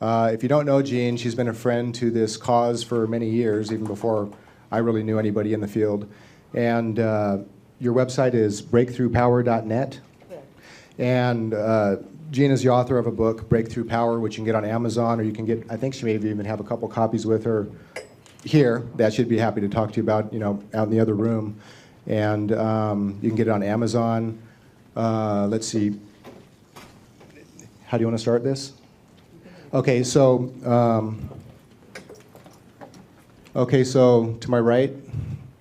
If you don't know Jeane, she's been a friend to this cause for many years, even before I really knew anybody in the field. And your website is breakthroughpower.net. And Jeane is the author of a book, Breakthrough Power, which you can get on Amazon, or you can get, I think she may even have a couple copies with her here that she'd be happy to talk to you about, out in the other room. And you can get it on Amazon. Let's see. How do you want to start this? Okay, so to my right,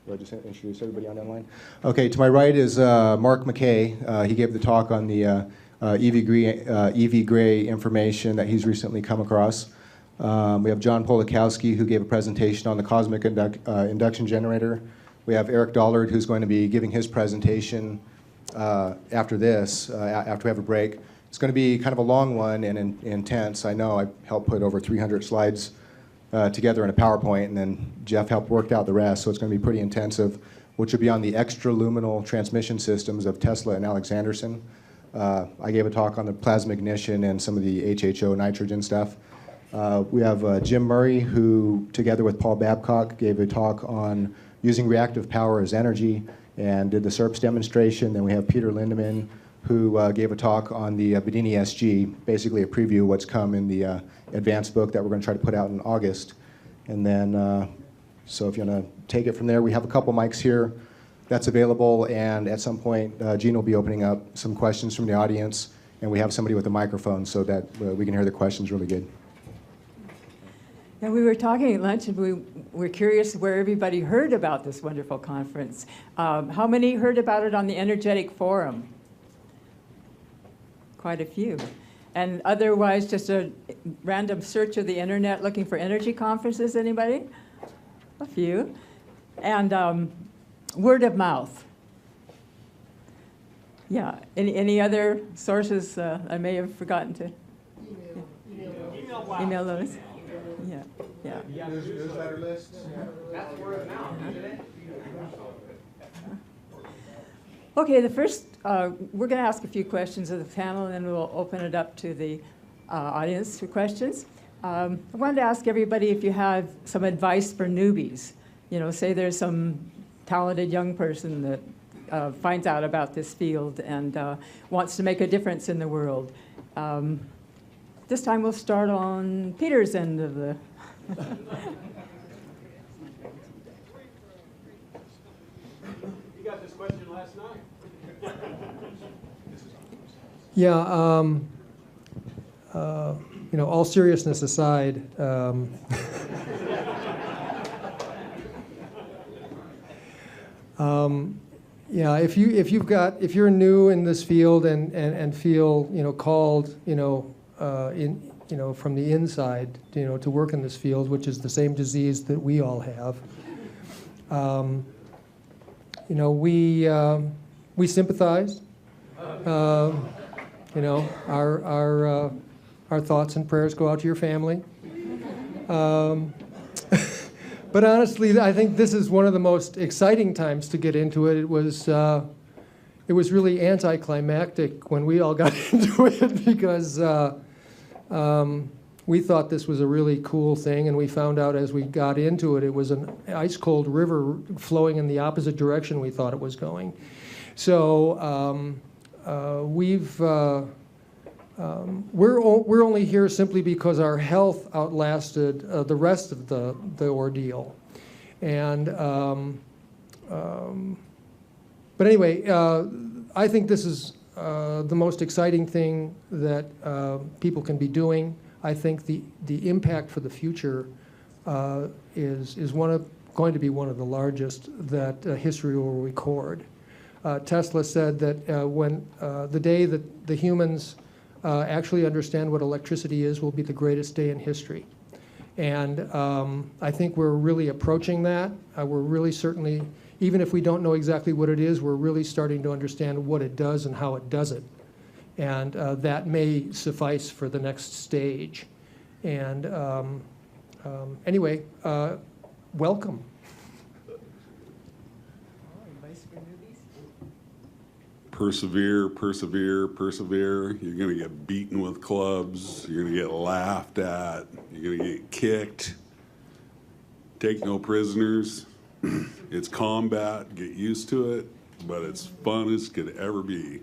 do I just introduce everybody on that line? Okay, to my right is Mark McKay. He gave the talk on the EV Gray information that he's recently come across. We have John Polakowski, who gave a presentation on the cosmic induction generator. We have Eric Dollard, who's going to be giving his presentation after this, after we have a break. It's going to be kind of a long one and intense. I know I helped put over 300 slides together in a PowerPoint, and then Jeff helped work out the rest, so it's going to be pretty intensive, which will be on the extraluminal transmission systems of Tesla and Alexanderson. I gave a talk on the plasma ignition and some of the HHO nitrogen stuff. We have Jim Murray, who, together with Paul Babcock, gave a talk on using reactive power as energy and did the SERPs demonstration. Then we have Peter Lindemann, who gave a talk on the Bedini SG, basically a preview of what's come in the advanced book that we're going to try to put out in August. And then, so if you want to take it from there, we have a couple mics here that's available, and at some point, Jeane will be opening up some questions from the audience, and we have somebody with a microphone so that we can hear the questions really good. Yeah, we were talking at lunch, and we were curious where everybody heard about this wonderful conference. How many heard about it on the Energetic Forum? Quite a few. And otherwise, just a random search of the internet looking for energy conferences, anybody? A few. And word of mouth. Yeah, any other sources I may have forgotten to? Email those. Yeah. Newsletter lists. That's word of mouth, isn't it? Okay, the first, we're going to ask a few questions of the panel, and then we'll open it up to the audience for questions. I wanted to ask everybody if you have some advice for newbies. Say there's some talented young person that finds out about this field and wants to make a difference in the world. This time we'll start on Peter's end of the... You got this question last night. Yeah, all seriousness aside, yeah, if you're new in this field and feel called from the inside to work in this field, which is the same disease that we all have, we sympathize. Our thoughts and prayers go out to your family. But honestly, I think this is one of the most exciting times to get into it. It was really anticlimactic when we all got into it because we thought this was a really cool thing, and we found out as we got into it, it was an ice-cold river flowing in the opposite direction we thought it was going. So we're only here simply because our health outlasted the rest of the ordeal, and but anyway, I think this is the most exciting thing that people can be doing. I think the impact for the future is going to be one of the largest that history will record. Tesla said that when the day that the humans actually understand what electricity is will be the greatest day in history. And I think we're really approaching that. We're really certainly, even if we don't know exactly what it is, we're really starting to understand what it does and how it does it. And that may suffice for the next stage. And anyway, welcome. persevere, persevere, persevere. You're going to get beaten with clubs. You're going to get laughed at. You're going to get kicked. Take no prisoners. It's combat. Get used to it. But it's fun as could ever be.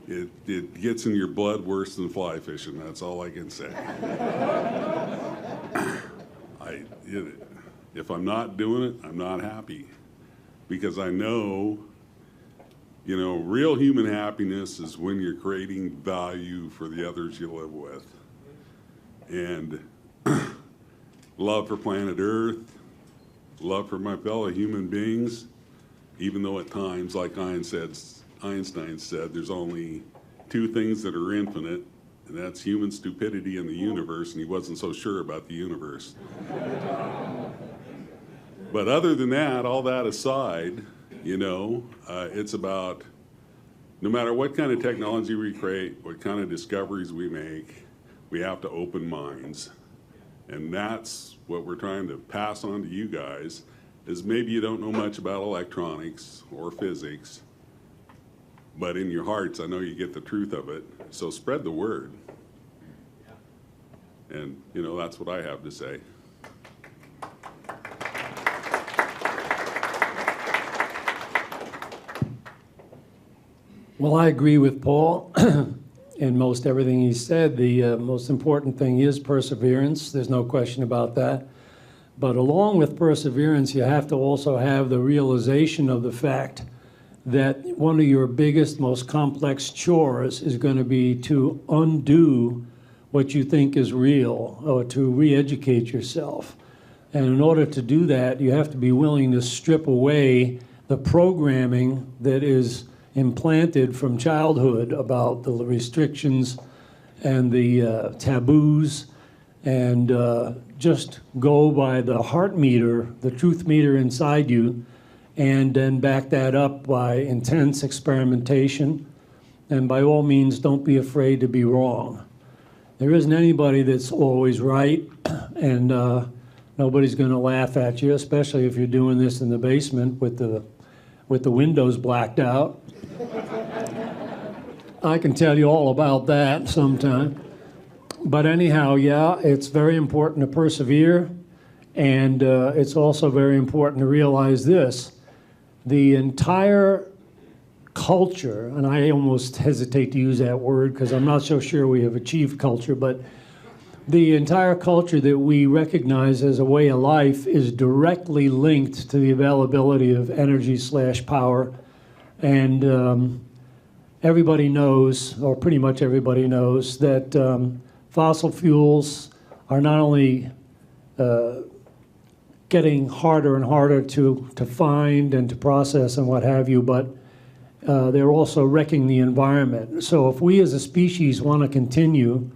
It gets in your blood worse than fly fishing. That's all I can say. If I'm not doing it, I'm not happy. Because I know, you know, real human happiness is when you're creating value for the others you live with. And love for planet Earth, love for my fellow human beings, even though at times, like Einstein said, there's only two things that are infinite, and that's human stupidity and the universe, and he wasn't so sure about the universe. But other than that, all that aside, you know, it's about no matter what kind of technology we create, what kind of discoveries we make, we have to open minds. And that's what we're trying to pass on to you guys, is maybe you don't know much about electronics or physics, but in your hearts, I know you get the truth of it. So spread the word. And, you know, that's what I have to say. Well, I agree with Paul in most everything he said. The most important thing is perseverance. There's no question about that. But along with perseverance, you have to also have the realization of the fact that one of your biggest, most complex chores is going to be to undo what you think is real, or to re-educate yourself. And in order to do that, you have to be willing to strip away the programming that is implanted from childhood about the restrictions and the taboos, and just go by the heart meter, the truth meter inside you, and then back that up by intense experimentation. And by all means, don't be afraid to be wrong. There isn't anybody that's always right, and nobody's going to laugh at you, especially if you're doing this in the basement with the windows blacked out. I can tell you all about that sometime. But anyhow, yeah, it's very important to persevere, and it's also very important to realize this. The entire culture, and I almost hesitate to use that word because I'm not so sure we have achieved culture, but the entire culture that we recognize as a way of life is directly linked to the availability of energy/power. And everybody knows, or pretty much everybody knows, that fossil fuels are not only getting harder and harder to find and to process and what have you, but they're also wrecking the environment. So if we as a species want to continue,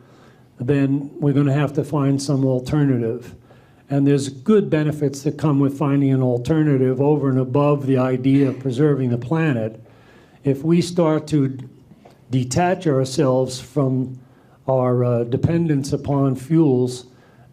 then we're going to have to find some alternative. And there's good benefits that come with finding an alternative over and above the idea of preserving the planet. If we start to detach ourselves from our dependence upon fuels,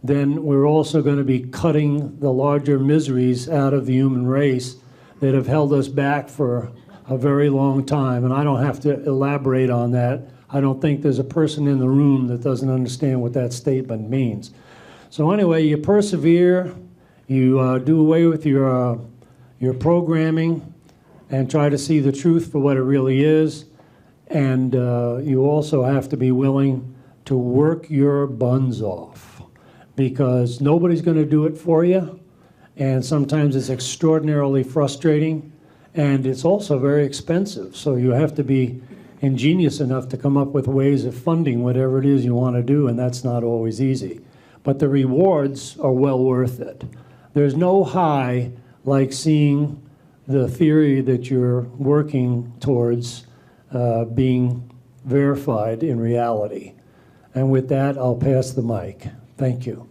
then we're also going to be cutting the larger miseries out of the human race that have held us back for a very long time. And I don't have to elaborate on that. I don't think there's a person in the room that doesn't understand what that statement means. So anyway, you persevere, you do away with your programming and try to see the truth for what it really is. And you also have to be willing to work your buns off, because nobody's going to do it for you. And sometimes it's extraordinarily frustrating, and it's also very expensive. So you have to be ingenious enough to come up with ways of funding whatever it is you want to do, and that's not always easy. But the rewards are well worth it. There's no high like seeing the theory that you're working towards being verified in reality. And with that, I'll pass the mic. Thank you.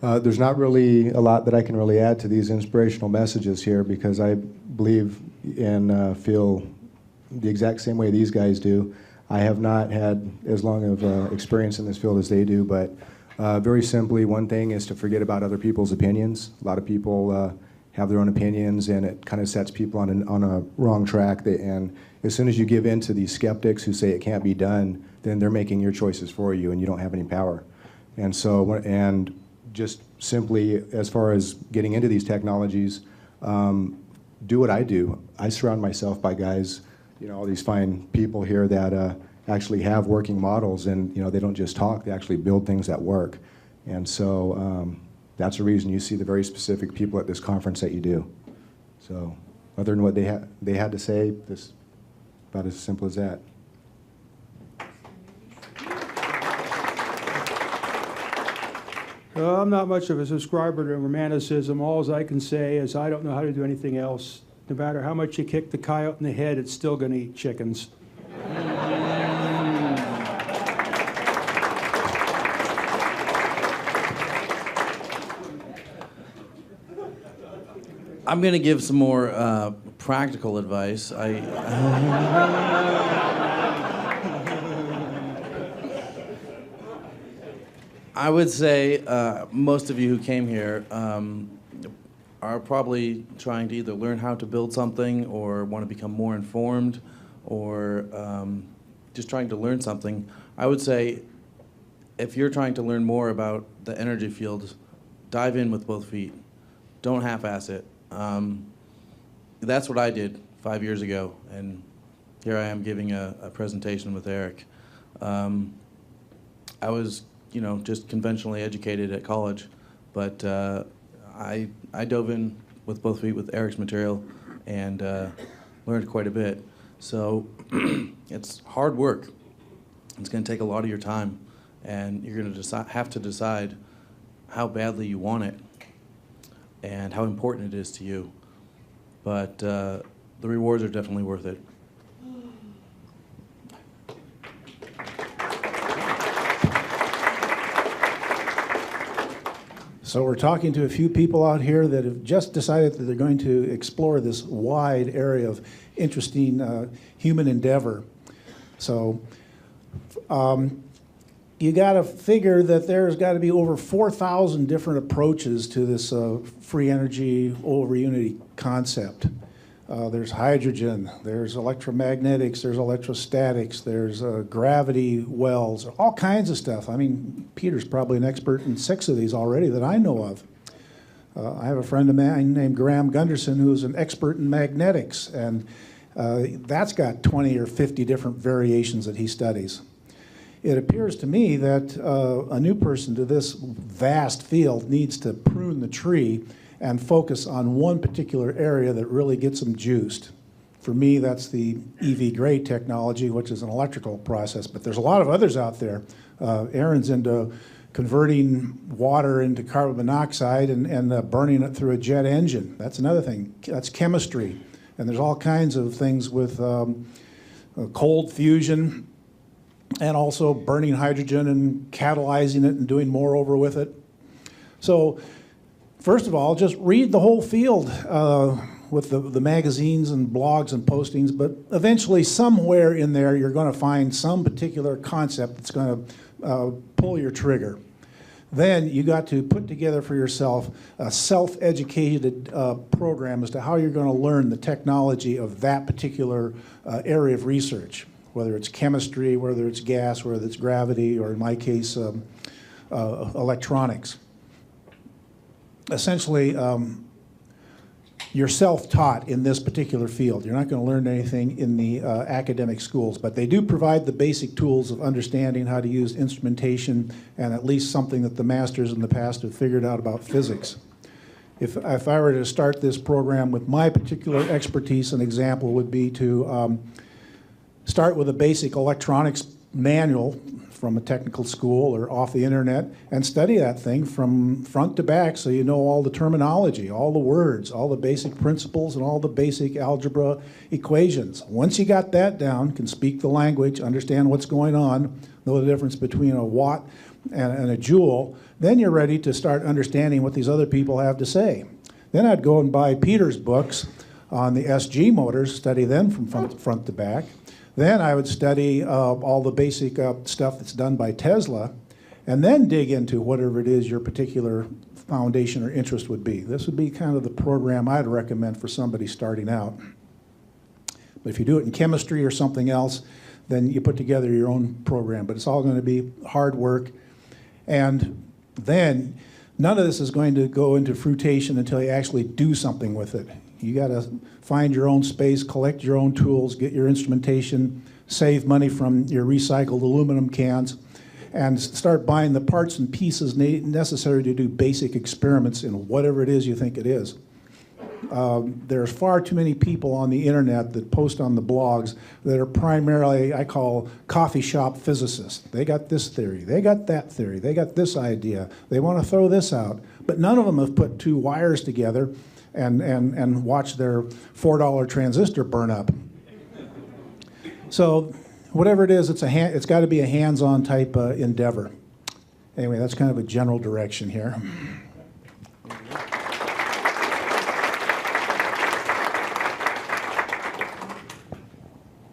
There's not really a lot that I can really add to these inspirational messages here, because I believe and feel the exact same way these guys do. I have not had as long of experience in this field as they do, but Very simply, one thing is to forget about other people's opinions. A lot of people have their own opinions, and it kind of sets people on a wrong track. And as soon as you give in to these skeptics who say it can't be done, then they're making your choices for you, and you don't have any power. And so, and just simply, as far as getting into these technologies, do what I do. I surround myself by guys, all these fine people here that actually have working models, and they don't just talk, they actually build things that work. And so that's the reason you see the very specific people at this conference that you do. So other than what they had to say, this about as simple as that. I'm not much of a subscriber to romanticism. All I can say is I don't know how to do anything else. No matter how much you kick the coyote in the head, it's still going to eat chickens. I'm going to give some more practical advice. I would say most of you who came here are probably trying to either learn how to build something or want to become more informed or just trying to learn something. I would say if you're trying to learn more about the energy field, dive in with both feet. Don't half-ass it. That's what I did 5 years ago, and here I am giving a presentation with Eric. I was just conventionally educated at college, but I dove in with both feet with Eric's material and learned quite a bit. So it's hard work. It's going to take a lot of your time, and you're going to have to decide how badly you want it and how important it is to you. But the rewards are definitely worth it. So we're talking to a few people out here that have just decided that they're going to explore this wide area of interesting human endeavor. So you got to figure that there's got to be over 4,000 different approaches to this free energy over unity concept. There's hydrogen, there's electromagnetics, there's electrostatics, there's gravity wells, all kinds of stuff. I mean, Peter's probably an expert in 6 of these already that I know of. I have a friend of mine named Gunderson who's an expert in magnetics, and that's got 20 or 50 different variations that he studies. It appears to me that a new person to this vast field needs to prune the tree and focus on one particular area that really gets them juiced. For me, that's the EV gray technology, which is an electrical process, but there's a lot of others out there. Aaron's into converting water into carbon monoxide and burning it through a jet engine. That's another thing. That's chemistry. And there's all kinds of things with cold fusion and also burning hydrogen and catalyzing it and doing more over with it. So first of all, just read the whole field with the magazines and blogs and postings, but eventually somewhere in there you're going to find some particular concept that's going to pull your trigger. Then you got to put together for yourself a self-educated program as to how you're going to learn the technology of that particular area of research, whether it's chemistry, whether it's gas, whether it's gravity, or in my case, electronics. Essentially, you're self-taught in this particular field. You're not going to learn anything in the academic schools, but they do provide the basic tools of understanding how to use instrumentation and at least something that the masters in the past have figured out about physics. If I were to start this program with my particular expertise, an example would be to start with a basic electronics manual from a technical school or off the internet and study that thing from front to back so you know all the terminology, all the words, all the basic principles, and all the basic algebra equations. Once you got that down, can speak the language, understand what's going on, know the difference between a watt and a joule, then you're ready to start understanding what these other people have to say. Then I'd go and buy Peter's books on the SG motors, study them from front to back. Then I would study all the basic stuff that's done by Tesla, and then dig into whatever it is your particular foundation or interest would be. This would be kind of the program I'd recommend for somebody starting out. But if you do it in chemistry or something else, then you put together your own program. But it's all going to be hard work. And then none of this is going to go into fruition until you actually do something with it. You got to find your own space, collect your own tools, get your instrumentation, save money from your recycled aluminum cans, and start buying the parts and pieces necessary to do basic experiments in whatever it is you think it is. There's far too many people on the internet that post on the blogs that are primarily, I call, coffee shop physicists. They got this theory, they got that theory, they got this idea, they want to throw this out, but none of them have put two wires together and watched their $4 transistor burn up. So whatever it is, it's got to be a hands-on type endeavor. Anyway, that's kind of a general direction here.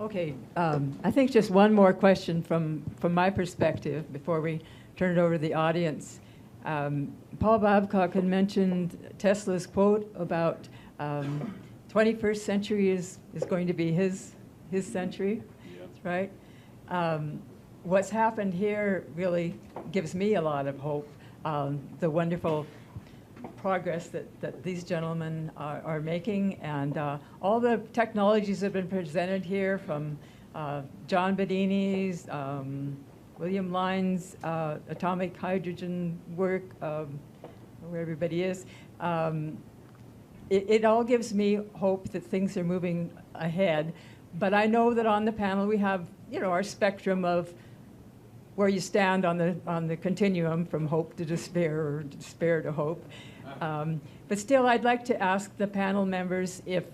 Okay, I think just one more question from my perspective before we turn it over to the audience. Paul Babcock had mentioned Tesla's quote about 21st century is going to be his century, right? What's happened here really gives me a lot of hope. The wonderful progress that these gentlemen are making, and all the technologies that have been presented here from John Bedini's, William Lyne's atomic hydrogen work, where everybody is. It all gives me hope that things are moving ahead. But I know that on the panel we have, our spectrum of where you stand on the continuum from hope to despair or despair to hope. But still, I'd like to ask the panel members if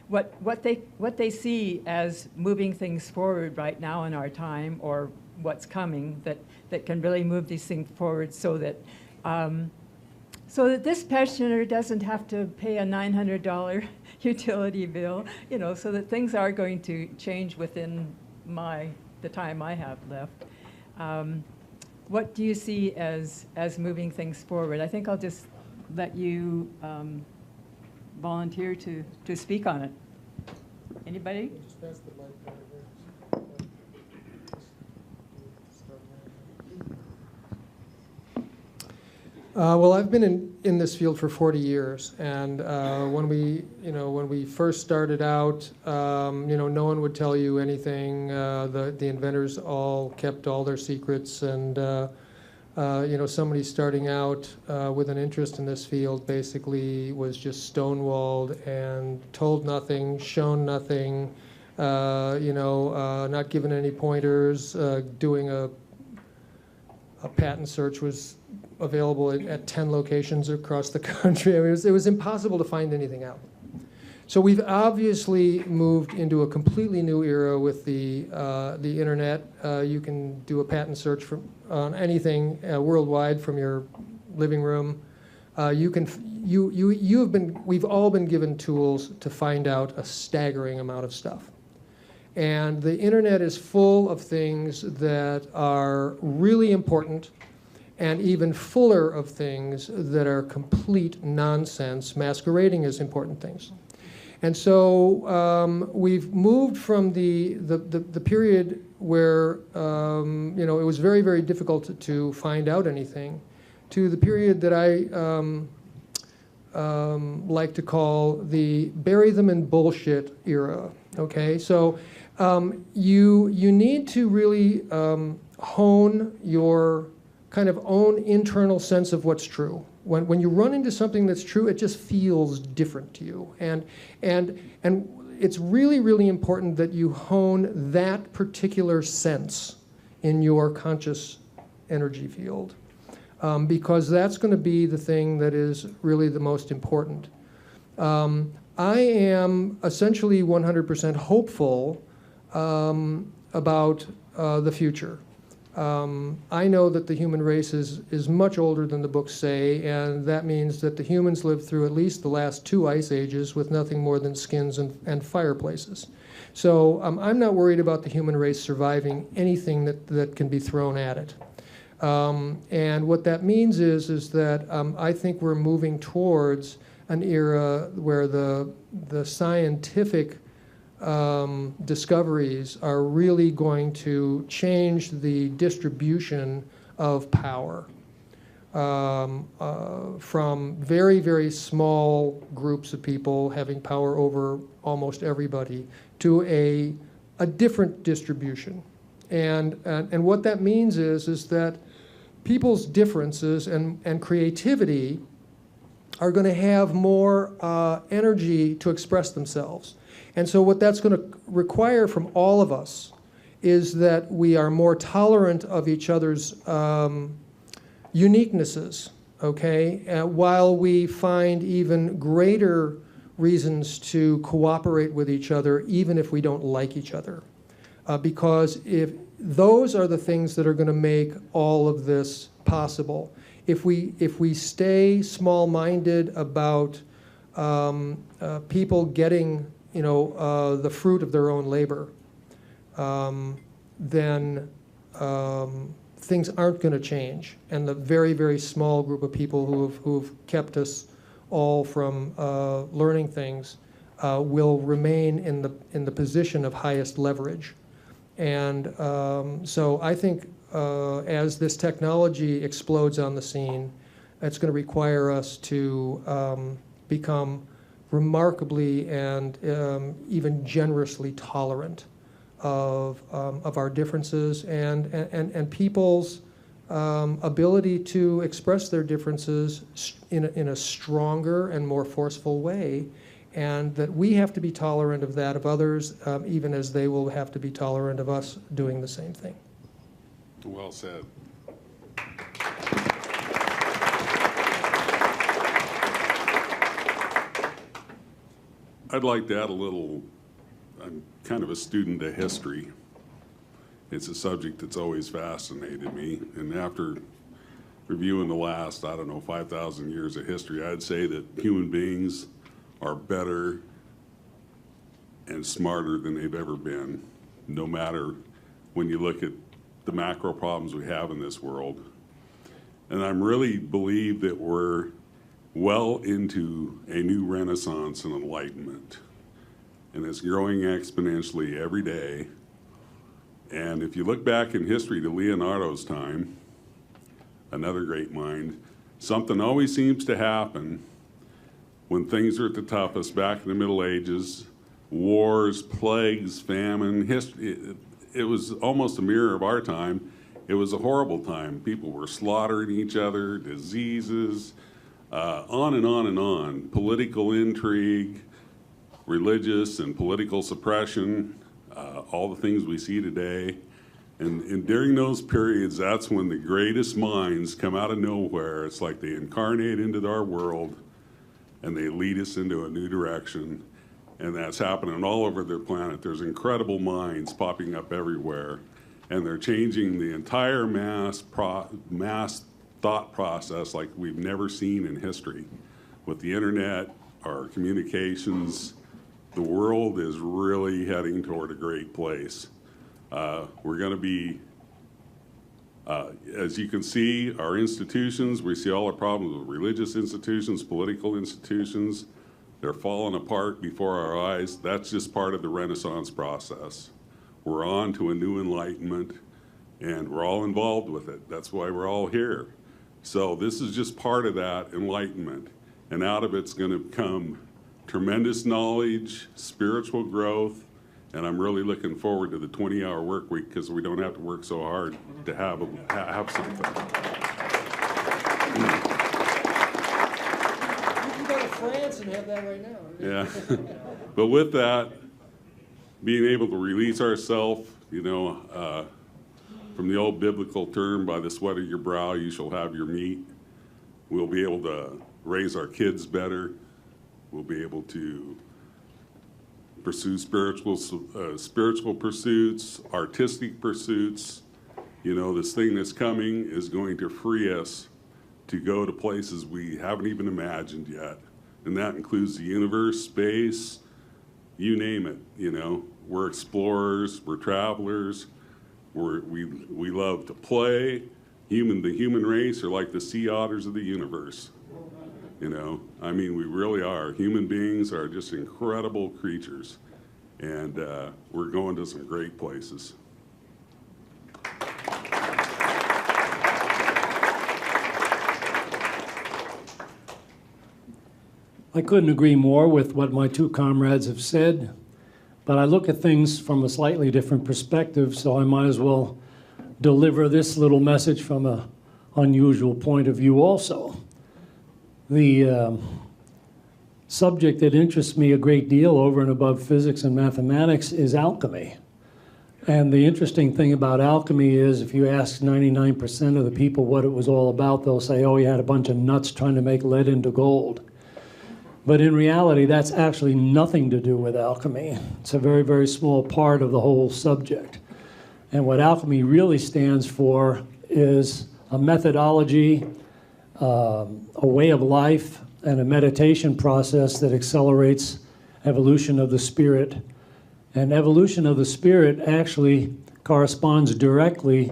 what they see as moving things forward right now in our time, or what's coming that can really move these things forward, so that this pensioner doesn't have to pay a $900 utility bill, so that things are going to change within the time I have left. What do you see as moving things forward? I think I'll just let you volunteer to speak on it. Anybody? Well, I've been in this field for 40 years, and when we first started out, no one would tell you anything. The inventors all kept all their secrets, and somebody starting out with an interest in this field basically was just stonewalled and told nothing, shown nothing, not given any pointers. Doing a patent search was available at 10 locations across the country. I mean, it was impossible to find anything out. So we've obviously moved into a completely new era with the internet. You can do a patent search on anything worldwide from your living room. We've all been given tools to find out a staggering amount of stuff. And the internet is full of things that are really important, and even fuller of things that are complete nonsense, masquerading as important things. And so we've moved from the period where it was very, very difficult to find out anything, to the period that I like to call the bury them in bullshit era. Okay, so you need to really hone your kind of own internal sense of what's true. When you run into something that's true, it just feels different to you. And it's really, really important that you hone that particular sense in your conscious energy field, because that's going to be the thing that is really the most important. I am essentially 100% hopeful about the future. I know that the human race is much older than the books say, and that means that the humans lived through at least the last 2 ice ages with nothing more than skins and fireplaces. So I'm not worried about the human race surviving anything that can be thrown at it. And what that means is that I think we're moving towards an era where the scientific discoveries are really going to change the distribution of power from very, very small groups of people having power over almost everybody to a different distribution. And what that means is that people's differences and creativity are going to have more energy to express themselves. And so what that's going to require from all of us is that we are more tolerant of each other's uniquenesses, okay, while we find even greater reasons to cooperate with each other, even if we don't like each other. Because if those are the things that are going to make all of this possible. If we stay small-minded about people getting, the fruit of their own labor, then things aren't going to change. And the very, very small group of people who've kept us all from learning things will remain in the position of highest leverage. And so I think as this technology explodes on the scene, it's going to require us to become remarkably and even generously tolerant of our differences and people's ability to express their differences in a stronger and more forceful way, and that we have to be tolerant of that of others, even as they will have to be tolerant of us doing the same thing. Well said. I'd like to add a little, I'm kind of a student of history. It's a subject that's always fascinated me. And after reviewing the last, 5,000 years of history, I'd say that human beings are better and smarter than they've ever been, no matter when you look at the macro problems we have in this world. And I really believe that we're well into a new renaissance and enlightenment. And it's growing exponentially every day. And if you look back in history to Leonardo's time, another great mind, something always seems to happen when things are at the toughest, back in the Middle Ages, wars, plagues, famine, history. It was almost a mirror of our time. It was a horrible time. People were slaughtering each other, diseases, on and on and on. Political intrigue, religious and political suppression, all the things we see today. And during those periods, that's when the greatest minds come out of nowhere. It's like they incarnate into our world and they lead us into a new direction. And that's happening all over the planet. There's incredible minds popping up everywhere. And they're changing the entire mass thought process like we've never seen in history. With the internet, our communications, the world is really heading toward a great place. We're going to be, as you can see, our institutions, we see all the problems with religious institutions, political institutions. They're falling apart before our eyes. That's just part of the Renaissance process. We're on to a new enlightenment, and we're all involved with it. That's why we're all here. So this is just part of that enlightenment. And out of it's going to come tremendous knowledge, spiritual growth, and I'm really looking forward to the 20-hour work week because we don't have to work so hard to have something. You can go to France and have that right now. Yeah. But with that, being able to release ourselves, from the old biblical term, by the sweat of your brow you shall have your meat. We'll be able to raise our kids better. We'll be able to pursue spiritual pursuits, artistic pursuits. This thing that's coming is going to free us to go to places we haven't even imagined yet. And that includes the universe, space, you name it. We're explorers, we're travelers, we love to play, the human race are like the sea otters of the universe. You know, I mean, we really are. Human beings are just incredible creatures, and we're going to some great places. I couldn't agree more with what my two comrades have said, but I look at things from a slightly different perspective, so I might as well deliver this little message from an unusual point of view also. The subject that interests me a great deal over and above physics and mathematics is alchemy. And the interesting thing about alchemy is if you ask 99% of the people what it was all about, they'll say, oh, you had a bunch of nuts trying to make lead into gold. But in reality, that's actually nothing to do with alchemy. It's a very, very small part of the whole subject. And what alchemy really stands for is a methodology, a way of life, and a meditation process that accelerates evolution of the spirit. And evolution of the spirit actually corresponds directly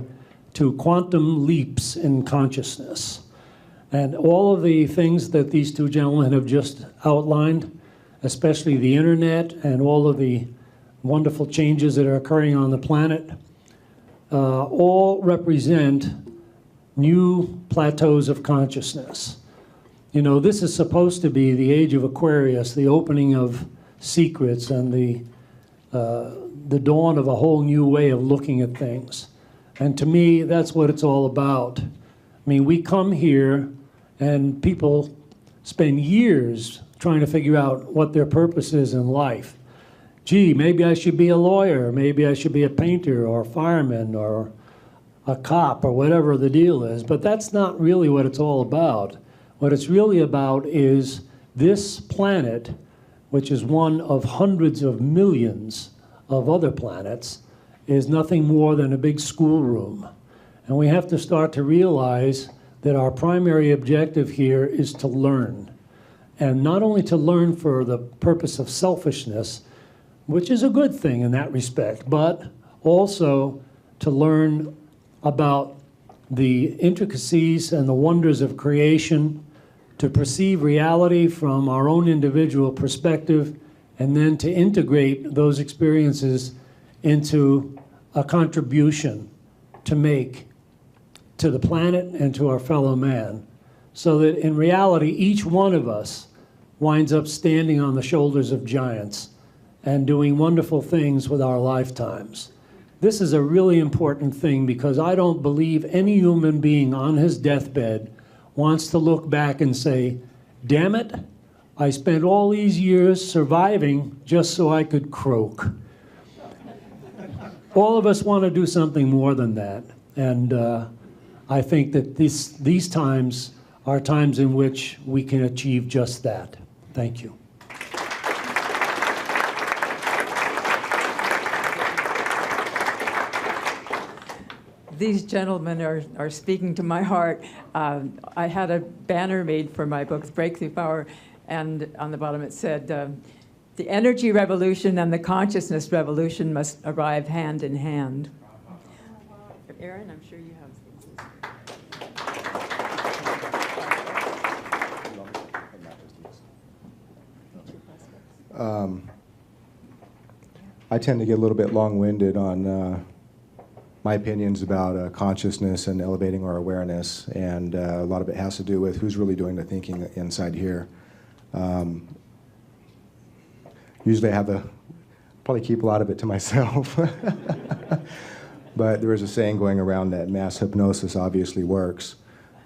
to quantum leaps in consciousness. And all of the things that these two gentlemen have just outlined, especially the internet and all of the wonderful changes that are occurring on the planet, all represent new plateaus of consciousness. You know, this is supposed to be the age of Aquarius, the opening of secrets and the dawn of a whole new way of looking at things. And to me, that's what it's all about. I mean, we come here and people spend years trying to figure out what their purpose is in life. Gee, maybe I should be a lawyer, maybe I should be a painter or a fireman or a cop or whatever the deal is, but that's not really what it's all about. What it's really about is this planet, which is one of hundreds of millions of other planets, is nothing more than a big schoolroom. And we have to start to realize that our primary objective here is to learn. And not only to learn for the purpose of selfishness, which is a good thing in that respect, but also to learn about the intricacies and the wonders of creation, to perceive reality from our own individual perspective, and then to integrate those experiences into a contribution to make to the planet and to our fellow man, so that in reality, each one of us winds up standing on the shoulders of giants and doing wonderful things with our lifetimes. This is a really important thing because I don't believe any human being on his deathbed wants to look back and say, damn it, I spent all these years surviving just so I could croak. All of us want to do something more than that. And I think that these times are times in which we can achieve just that. Thank you. These gentlemen are speaking to my heart. I had a banner made for my book, Breakthrough Power, and on the bottom it said, the energy revolution and the consciousness revolution must arrive hand in hand. Aaron, I'm sure you have things. I tend to get a little bit long-winded on my opinions about consciousness and elevating our awareness, and a lot of it has to do with who's really doing the thinking inside here. Usually I have probably keep a lot of it to myself. But there is a saying going around that mass hypnosis obviously works,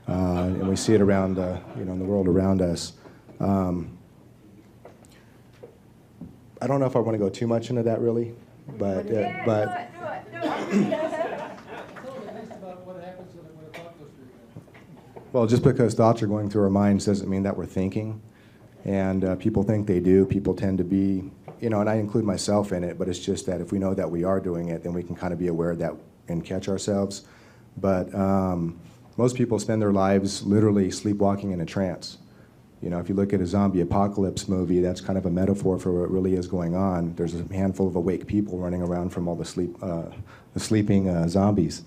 and we see it around, in the world around us. I don't know if I want to go too much into that, really, but well, just because thoughts are going through our minds doesn't mean that we're thinking, and people think they do. People tend to be, and I include myself in it, but it's just that if we know that we are doing it, then we can kind of be aware of that and catch ourselves. But most people spend their lives literally sleepwalking in a trance. If you look at a zombie apocalypse movie, that's kind of a metaphor for what really is going on. There's a handful of awake people running around from all the sleeping zombies.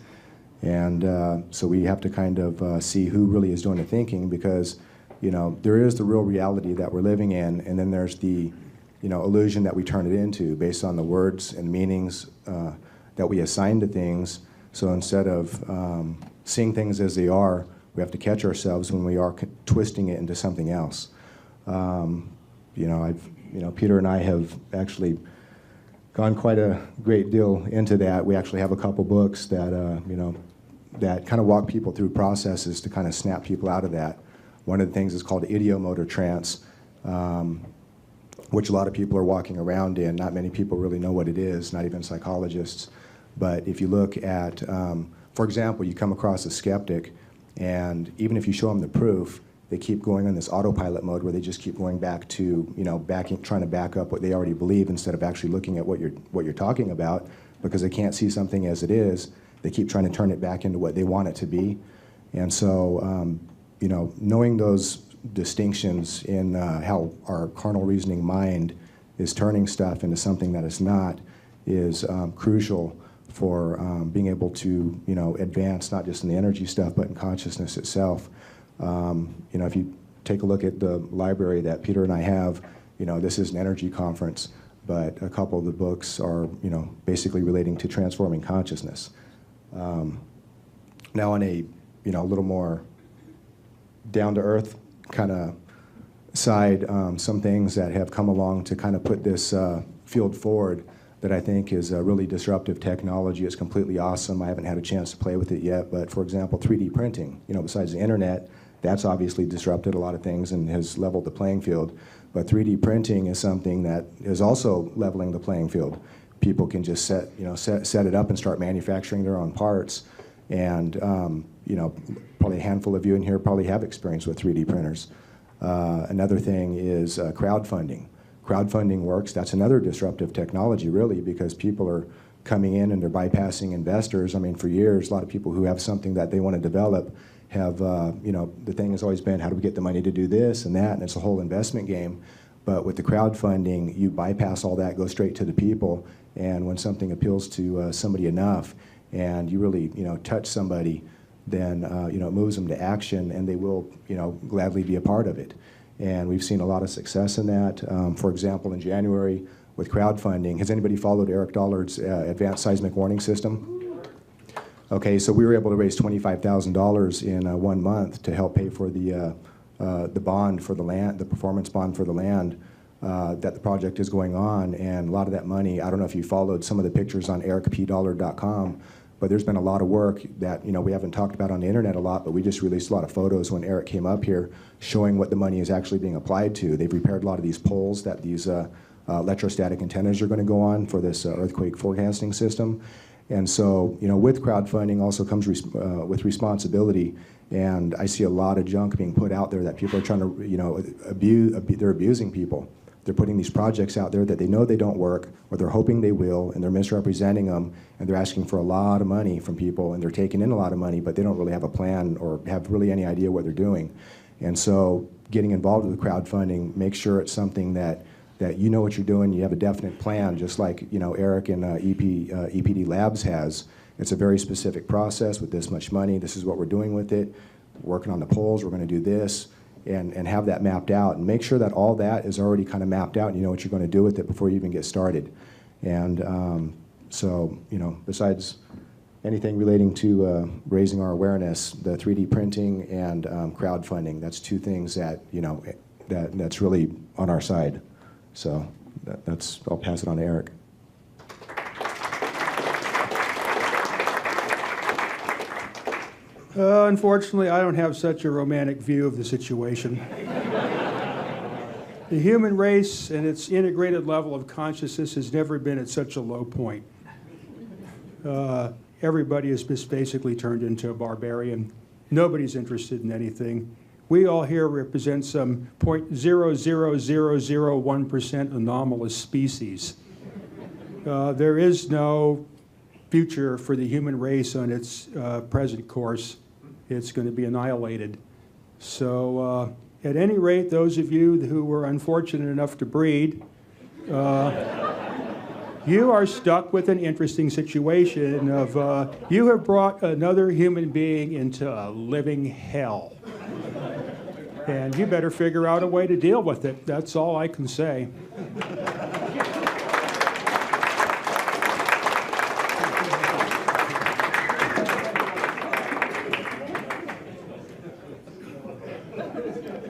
And so we have to kind of see who really is doing the thinking, because, you know, there is the real reality that we're living in, and then there's the, you know, illusion that we turn it into based on the words and meanings that we assign to things. So instead of seeing things as they are, we have to catch ourselves when we are twisting it into something else. You know, Peter and I have actually gone quite a great deal into that. We actually have a couple books that, you know, that kind of walk people through processes to kind of snap people out of that. One of the things is called idiomotor trance, which a lot of people are walking around in. Not many people really know what it is, not even psychologists. But if you look at, for example, you come across a skeptic, and even if you show them the proof, they keep going on this autopilot mode where they just keep going back to, you know, trying to back up what they already believe instead of actually looking at what you're talking about, because they can't see something as it is. They keep trying to turn it back into what they want it to be. And so, you know, knowing those distinctions in how our carnal reasoning mind is turning stuff into something that it's not is crucial for being able to, you know, advance not just in the energy stuff, but in consciousness itself. You know, if you take a look at the library that Peter and I have, you know, this is an energy conference, but a couple of the books are, you know, basically relating to transforming consciousness. Now on a, you know, a little more down-to-earth kind of side, some things that have come along to kind of put this field forward that I think is a really disruptive technology. It's completely awesome. I haven't had a chance to play with it yet, but for example, 3D printing, you know, besides the internet, that's obviously disrupted a lot of things and has leveled the playing field. But 3D printing is something that is also leveling the playing field. People can just set it up and start manufacturing their own parts. And you know, probably a handful of you in here probably have experience with 3D printers. Another thing is crowdfunding. Crowdfunding works. That's another disruptive technology, really, because people are coming in and they're bypassing investors. I mean, for years, a lot of people who have something that they want to develop have, you know, the thing has always been, how do we get the money to do this and that? And it's a whole investment game. But with the crowdfunding, you bypass all that, go straight to the people. And when something appeals to somebody enough, and you really, you know, touch somebody, then, you know, it moves them to action, and they will, you know, gladly be a part of it. And we've seen a lot of success in that. For example, in January with crowdfunding, has anybody followed Eric Dollard's advanced seismic warning system? Okay, so we were able to raise $25,000 in 1 month to help pay for the bond for the land, the performance bond for the land that the project is going on. And a lot of that money, I don't know if you followed some of the pictures on ericpdollard.com, but there's been a lot of work that, you know, we haven't talked about on the internet a lot, but we just released a lot of photos when Eric came up here showing what the money is actually being applied to. They've repaired a lot of these poles that these electrostatic antennas are going to go on for this earthquake forecasting system. And so, you know, with crowdfunding also comes with responsibility. And I see a lot of junk being put out there that people are trying to, you know, they're abusing people. They're putting these projects out there that they know they don't work, or they're hoping they will, and they're misrepresenting them, and they're asking for a lot of money from people, and they're taking in a lot of money, but they don't really have a plan or have really any idea what they're doing. And so getting involved with crowdfunding, make sure it's something that you know what you're doing, you have a definite plan, just like, you know, Eric and EPD Labs has. It's a very specific process with this much money. This is what we're doing with it. We're working on the polls, we're going to do this. And have that mapped out, and make sure that all that is already kind of mapped out and you know what you're going to do with it before you even get started. And so, you know, besides anything relating to raising our awareness, the 3D printing and crowdfunding, that's two things that, you know, that's really on our side. So that's, I'll pass it on to Eric. Unfortunately, I don't have such a romantic view of the situation. The human race and its integrated level of consciousness has never been at such a low point. Everybody has just basically turned into a barbarian. Nobody's interested in anything. We all here represent some 0.00001% anomalous species. There is no future for the human race on its present course. It's going to be annihilated. So at any rate, those of you who were unfortunate enough to breed, You are stuck with an interesting situation of you have brought another human being into a living hell. And you better figure out a way to deal with it. That's all I can say.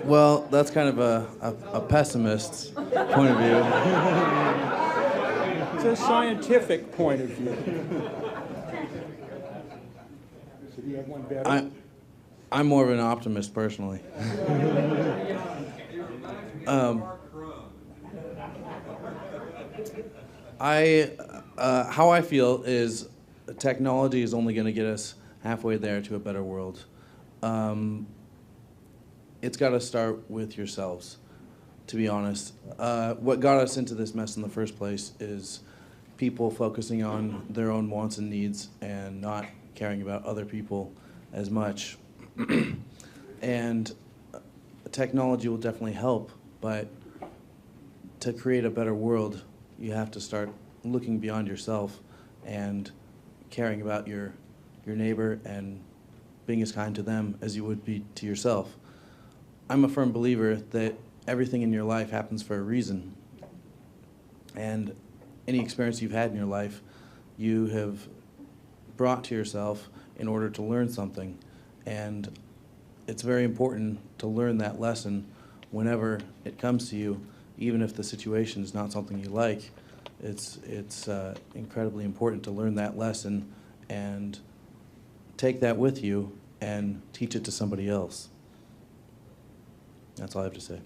Well, that's kind of a pessimist's point of view. It's a scientific point of view. So do you have one better? I'm more of an optimist personally. How I feel is technology is only going to get us halfway there to a better world. It's got to start with yourselves, to be honest. What got us into this mess in the first place is people focusing on their own wants and needs and not caring about other people as much. And technology will definitely help, but to create a better world, you have to start looking beyond yourself and caring about your neighbor and being as kind to them as you would be to yourself. I'm a firm believer that everything in your life happens for a reason. And any experience you've had in your life, you have brought to yourself in order to learn something. And it's very important to learn that lesson whenever it comes to you, even if the situation is not something you like. It's incredibly important to learn that lesson and take that with you and teach it to somebody else. That's all I have to say.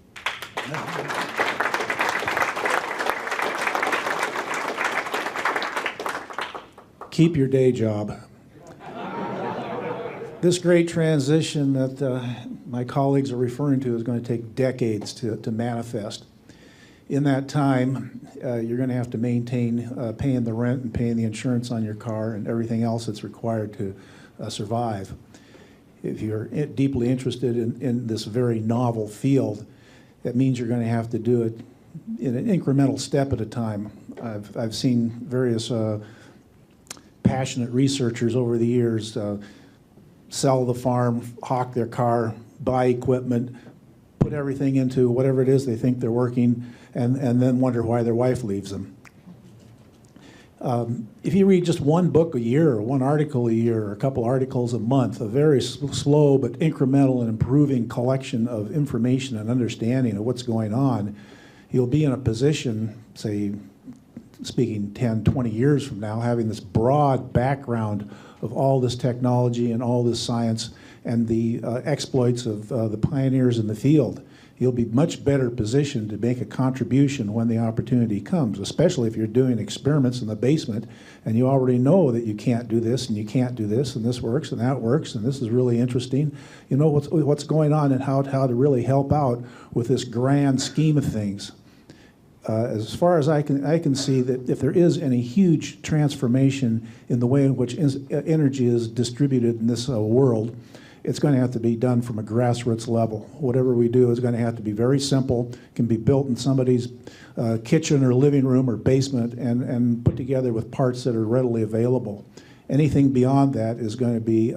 Keep your day job. This great transition that my colleagues are referring to is going to take decades to manifest. In that time, you're going to have to maintain paying the rent and paying the insurance on your car and everything else that's required to survive. If you're deeply interested in this very novel field, that means you're going to have to do it in an incremental step at a time. I've seen various passionate researchers over the years sell the farm, hawk their car, buy equipment, put everything into whatever it is they think they're working, and then wonder why their wife leaves them. If you read just one book a year, or one article a year, or a couple articles a month, a very slow but incremental and improving collection of information and understanding of what's going on, you'll be in a position, say, speaking 10, 20 years from now, having this broad background of all this technology and all this science and the exploits of the pioneers in the field. You'll be much better positioned to make a contribution when the opportunity comes, especially if you're doing experiments in the basement and you already know that you can't do this and you can't do this and this works and that works and this is really interesting. You know what's going on and how to really help out with this grand scheme of things. As far as I can see, that if there is any huge transformation in the way in which energy is distributed in this world, it's going to have to be done from a grassroots level. Whatever we do is going to have to be very simple, can be built in somebody's kitchen or living room or basement and put together with parts that are readily available. Anything beyond that is going to be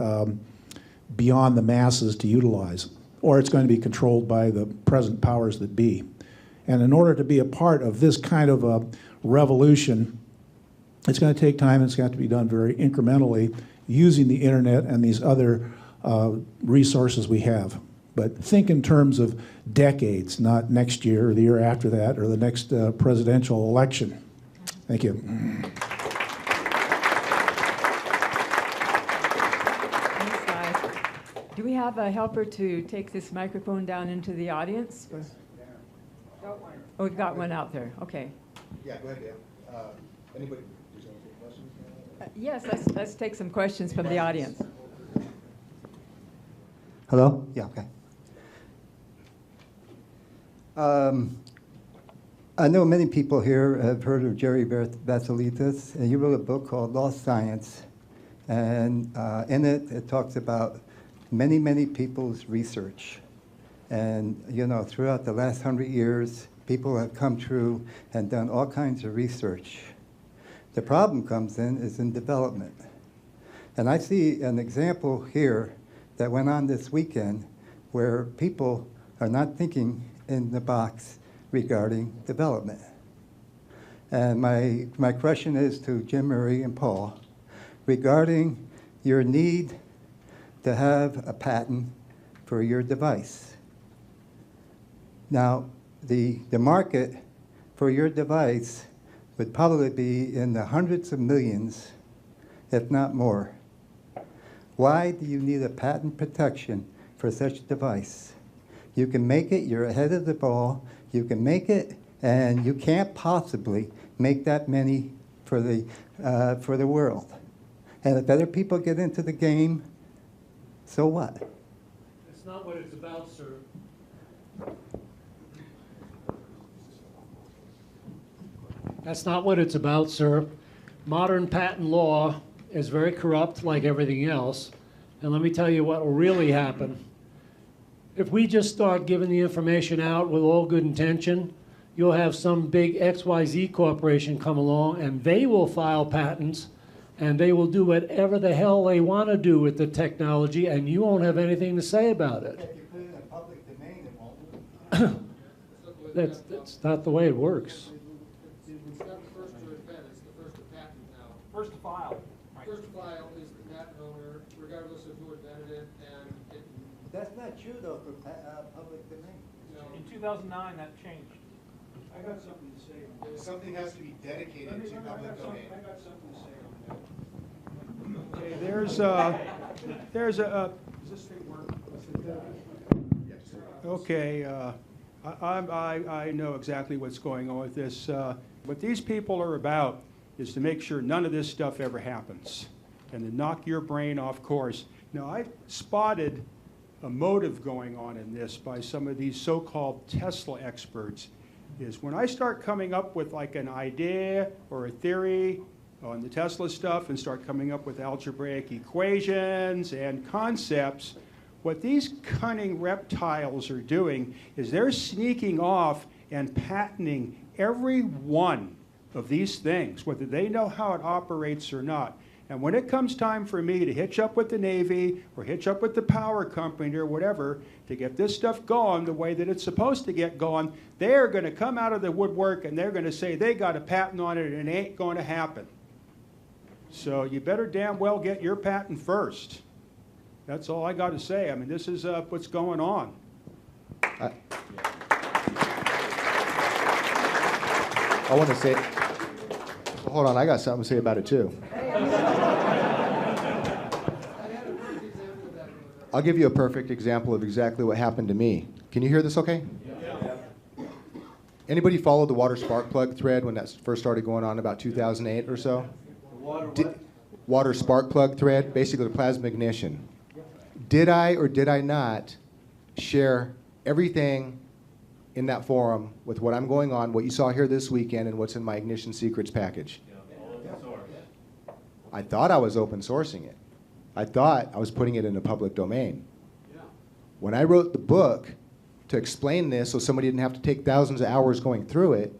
beyond the masses to utilize, or it's going to be controlled by the present powers that be. And in order to be a part of this kind of a revolution, it's going to take time and it's going to have to be done very incrementally using the internet and these other resources we have. But think in terms of decades, not next year or the year after that or the next presidential election. Thank you. Thanks, guys. Do we have a helper to take this microphone down into the audience? Oh, we've got one out there. Okay. Yeah, go ahead, Dan. Anybody? Does anyone have questions? Yes, let's take some questions from the audience. Hello? Yeah, okay. I know many people here have heard of Jerry Vassiliadis, and he wrote a book called Lost Science. And in it, it talks about many, many people's research. And, you know, throughout the last 100 years, people have come through and done all kinds of research. The problem comes in is in development. And I see an example here that went on this weekend where people are not thinking in the box regarding development. And my question is to Jim, Murray, and Paul regarding your need to have a patent for your device. Now, the market for your device would probably be in the hundreds of millions, if not more. Why do you need a patent protection for such a device? You can make it, you're ahead of the ball, you can make it, and you can't possibly make that many for the world. And if other people get into the game, so what? That's not what it's about, sir. That's not what it's about, sir. Modern patent law is very corrupt, like everything else. And let me tell you what will really happen. If we just start giving the information out with all good intention, you'll have some big XYZ corporation come along, and they will file patents, and they will do whatever the hell they want to do with the technology, and you won't have anything to say about it. If you put it in a public domain, it won't. That's not the way it works. It's not the first to invent, it's the first to patent now. First to file. First to file is the patent owner, regardless of who invented it, and it, That's not true though for public domain. you know. In 2009, that changed. I got something to say on that. Something has to be dedicated to public domain. I got something to say on that. Okay, there's a, does this thing work? Okay, I know exactly what's going on with this. What these people are about is to make sure none of this stuff ever happens and to knock your brain off course. Now, I spotted a motive going on in this by some of these so-called Tesla experts, is when I start coming up with like an idea or a theory on the Tesla stuff and start coming up with algebraic equations and concepts, what these cunning reptiles are doing is they're sneaking off and patenting every one of these things, whether they know how it operates or not. And when it comes time for me to hitch up with the Navy or hitch up with the power company or whatever to get this stuff going the way that it's supposed to get going, they're going to come out of the woodwork and they're going to say they got a patent on it and it ain't going to happen. So you better damn well get your patent first. That's all I got to say. I mean, this is what's going on. I want to say, hold on, I got something to say about it too. I'll give you a perfect example of exactly what happened to me. Can you hear this okay? Yeah. Anybody follow the water spark plug thread when that first started going on about 2008 or so? Water spark plug thread, basically the plasma ignition. Did I or did I not share everything in that forum with what I'm going on, what you saw here this weekend, and what's in my Ignition Secrets package? I thought I was open sourcing it. I thought I was putting it in the public domain. When I wrote the book to explain this so somebody didn't have to take thousands of hours going through it,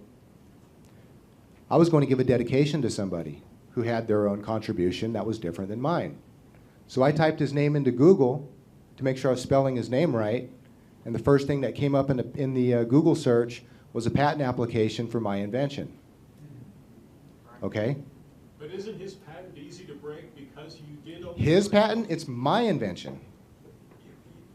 I was going to give a dedication to somebody who had their own contribution that was different than mine. So I typed his name into Google to make sure I was spelling his name right, and the first thing that came up in the Google search was a patent application for my invention. Okay? But isn't his patent easy to break because you did open His source? patent, it's my invention.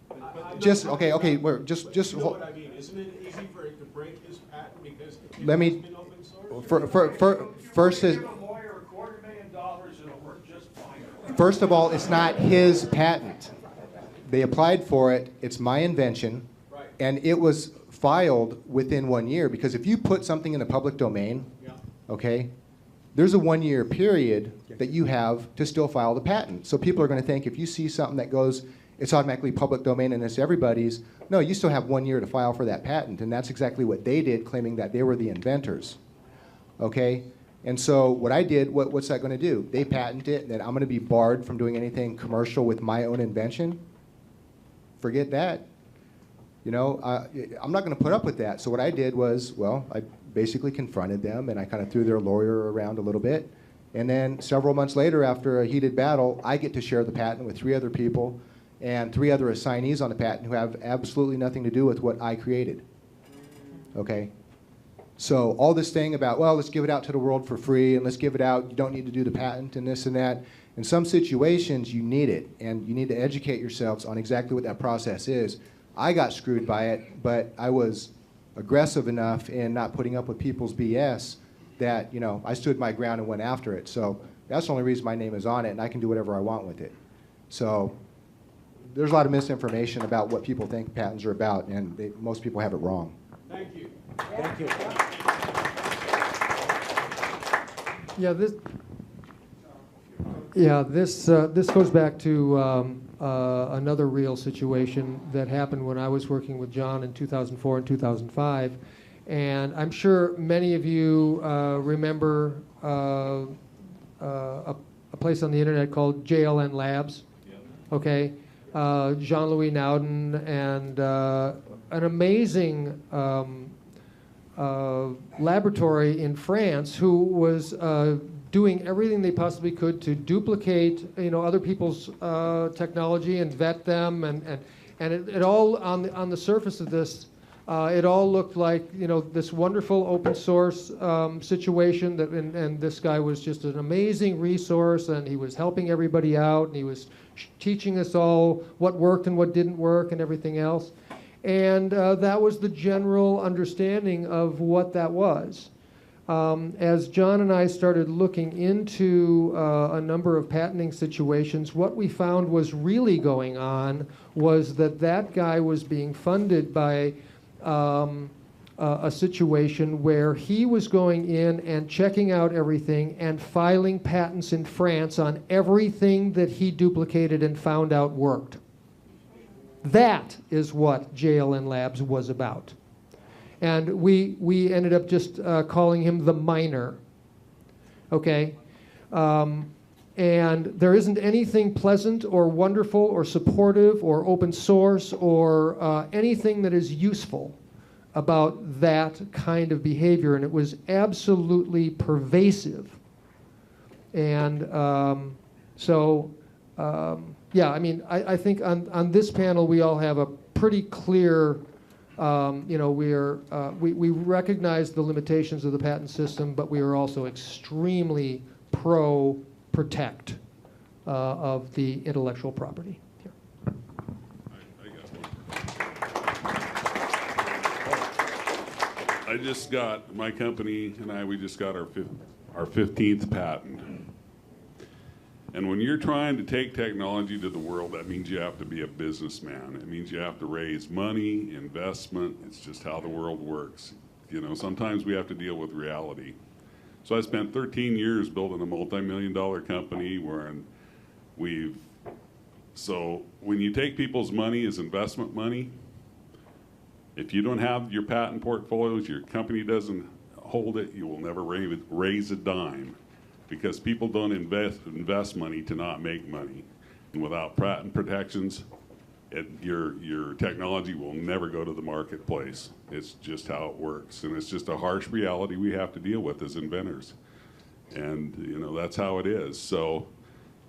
But Just, no, okay, but just. you know what I mean? Isn't it easy for it to break his patent because it Let me- has been open source? First is, Give a lawyer $250,000 and it'll work just fine. first of all, it's not his patent. They applied for it, it's my invention, Right. and it was filed within 1 year, because if you put something in the public domain, Yeah. okay, there's a 1 year period that you have to still file the patent. So people are going to think if you see something that goes, it's automatically public domain and it's everybody's, no, you still have 1 year to file for that patent, and that's exactly what they did, claiming that they were the inventors. Okay? And so what I did, what's that going to do? They patent it, and then I'm going to be barred from doing anything commercial with my own invention? Forget that. You know, I'm not going to put up with that. So what I did was, well, I basically confronted them, and I kind of threw their lawyer around a little bit. And then several months later, after a heated battle, I get to share the patent with 3 other people and 3 other assignees on the patent who have absolutely nothing to do with what I created. Okay? So all this thing about, well, let's give it out to the world for free, and let's give it out, you don't need to do the patent and this and that. In some situations, you need it, and you need to educate yourselves on exactly what that process is. I got screwed by it, but I was aggressive enough in not putting up with people's BS that, you know, I stood my ground and went after it. So that's the only reason my name is on it, and I can do whatever I want with it. So there's a lot of misinformation about what people think patents are about, and most people have it wrong. Thank you. Thank you. This goes back to another real situation that happened when I was working with John in 2004 and 2005. And I'm sure many of you remember a place on the internet called JLN Labs. Okay, Jean-Louis Nauden and an amazing laboratory in France who was doing everything they possibly could to duplicate, you know, other people's technology and vet them, and it all on the surface of this, it all looked like, you know, this wonderful open source situation that, and this guy was just an amazing resource, and he was helping everybody out, and he was teaching us all what worked and what didn't work and everything else. And that was the general understanding of what that was. As John and I started looking into a number of patenting situations, what we found was really going on was that that guy was being funded by a situation where he was going in and checking out everything and filing patents in France on everything that he duplicated and found out worked. That is what JLN Labs was about. And we ended up just calling him the miner. Okay? And there isn't anything pleasant or wonderful or supportive or open source or anything that is useful about that kind of behavior. And it was absolutely pervasive. And yeah, I mean, I think on this panel we all have a pretty clear, you know, we recognize the limitations of the patent system, but we are also extremely pro-protect of the intellectual property. Here. I just got, my company and we just got our 15th patent. And when you're trying to take technology to the world, that means you have to be a businessman. It means you have to raise money, investment. It's just how the world works. You know, sometimes we have to deal with reality. So I spent 13 years building a multi-million-dollar company so when you take people's money as investment money, if you don't have your patent portfolios, your company doesn't hold it, you will never raise a dime. Because people don't invest money to not make money. And without patent protections, your technology will never go to the marketplace. It's just how it works. And it's just a harsh reality we have to deal with as inventors. And you know, that's how it is. So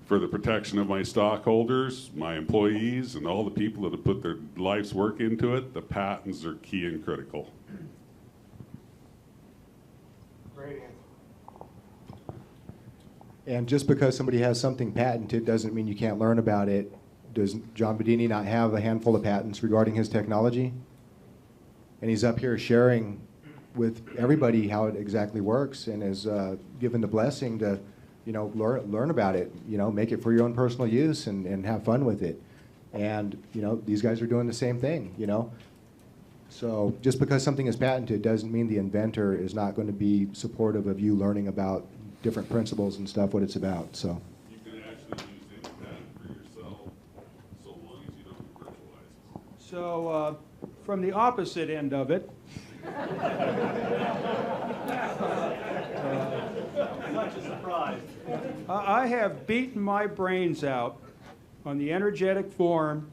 for the protection of my stockholders, my employees, and all the people that have put their life's work into it, the patents are key and critical. Great answer. And just because somebody has something patented doesn't mean you can't learn about it. Does John Bedini not have a handful of patents regarding his technology? And he's up here sharing with everybody how it exactly works, and is given the blessing to, you know, learn about it, you know, make it for your own personal use and have fun with it. And, you know, these guys are doing the same thing, you know. So just because something is patented doesn't mean the inventor is not going to be supportive of you learning about different principles and stuff, what it's about. So You can actually use any patent for yourself so long as you don't virtualize it. So from the opposite end of it, Such a surprise. I have beaten my brains out on the energetic form,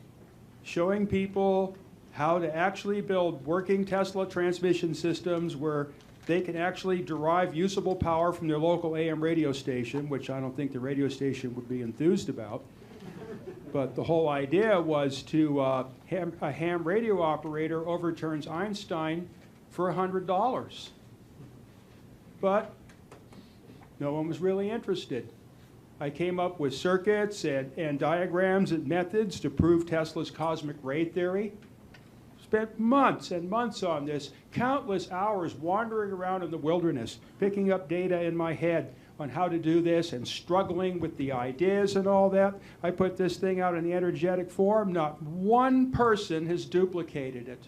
showing people how to actually build working Tesla transmission systems where they can actually derive usable power from their local AM radio station, which I don't think the radio station would be enthused about. But the whole idea was to a ham radio operator overturns Einstein for $100. But no one was really interested. I came up with circuits and diagrams and methods to prove Tesla's cosmic ray theory. Spent months and months on this, countless hours wandering around in the wilderness, picking up data in my head on how to do this and struggling with the ideas and all that. I put this thing out in the energetic form. Not one person has duplicated it.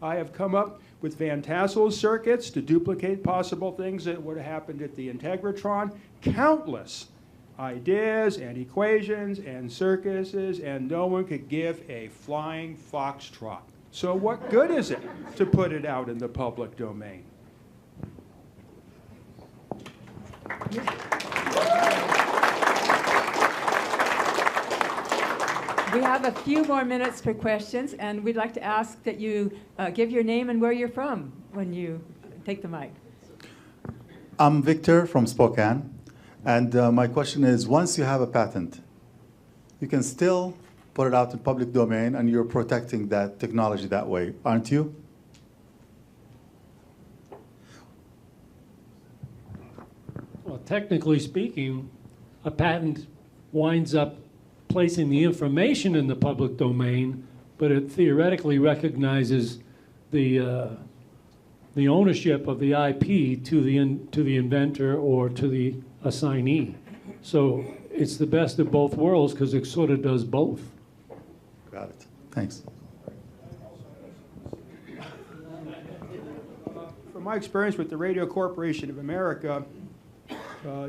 I have come up with Van Tassel's circuits to duplicate possible things that would have happened at the Integratron. Countless ideas and equations and circuses, and no one could give a flying foxtrot. So what good is it to put it out in the public domain? We have a few more minutes for questions, and we'd like to ask that you give your name and where you're from when you take the mic. I'm Victor from Spokane, and my question is, once you have a patent, you can still put it out in public domain, and you're protecting that technology that way, aren't you? Well, technically speaking, a patent winds up placing the information in the public domain, but it theoretically recognizes the ownership of the IP to the inventor or to the assignee. So it's the best of both worlds because it sort of does both. Got it. Thanks. From my experience with the Radio Corporation of America,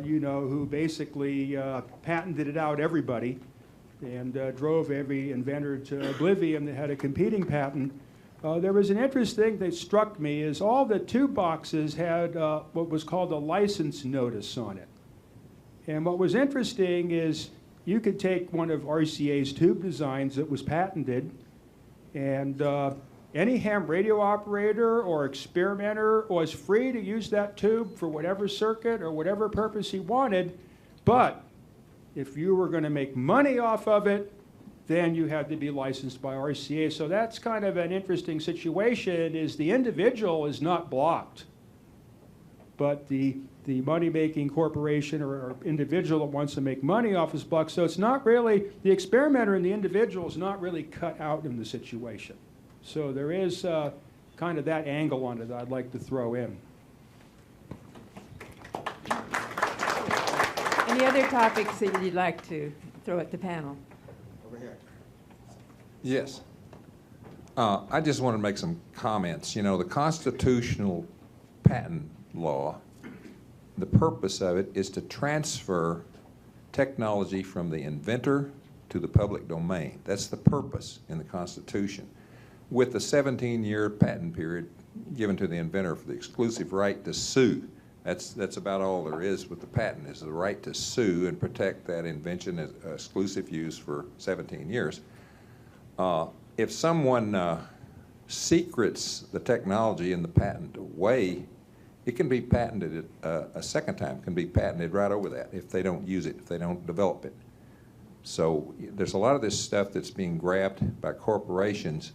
you know, who basically patented it out everybody and drove every inventor to oblivion that had a competing patent, there was an interesting thing that struck me is all the tube boxes had what was called a license notice on it. And what was interesting is you could take one of RCA's tube designs that was patented, and any ham radio operator or experimenter was free to use that tube for whatever circuit or whatever purpose he wanted, but if you were going to make money off of it, then you had to be licensed by RCA. So that's kind of an interesting situation, is the individual is not blocked, but the money-making corporation or individual that wants to make money off is blocked. So it's not really, the experimenter and the individual is not really cut out in the situation. So there is kind of that angle on it that I'd like to throw in. Any other topics that you'd like to throw at the panel? Over here. Yes. I just want to make some comments. You know, the constitutional patent law, the purpose of it is to transfer technology from the inventor to the public domain. That's the purpose in the Constitution. With the 17-year patent period given to the inventor for the exclusive right to sue. That's about all there is with the patent, is the right to sue and protect that invention as exclusive use for 17 years. If someone secrets the technology in the patent away, it can be patented a second time, can be patented right over that if they don't use it, if they don't develop it. So there's a lot of this stuff that's being grabbed by corporations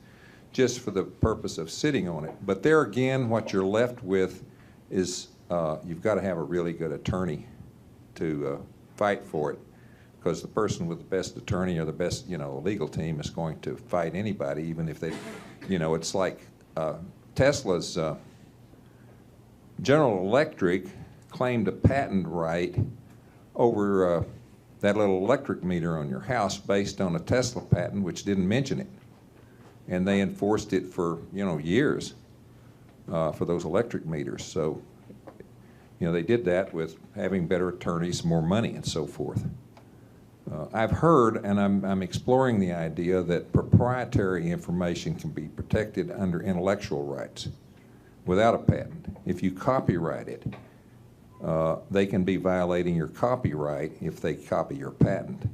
just for the purpose of sitting on it. But there again, what you're left with is you've got to have a really good attorney to fight for it, because the person with the best attorney or the best, legal team is going to fight anybody, even if they, it's like Tesla's General Electric claimed a patent right over that little electric meter on your house based on a Tesla patent which didn't mention it. And they enforced it for, years for those electric meters. So, they did that with having better attorneys, more money, and so forth. I've heard, and I'm exploring the idea that proprietary information can be protected under intellectual rights without a patent. If you copyright it, they can be violating your copyright if they copy your patent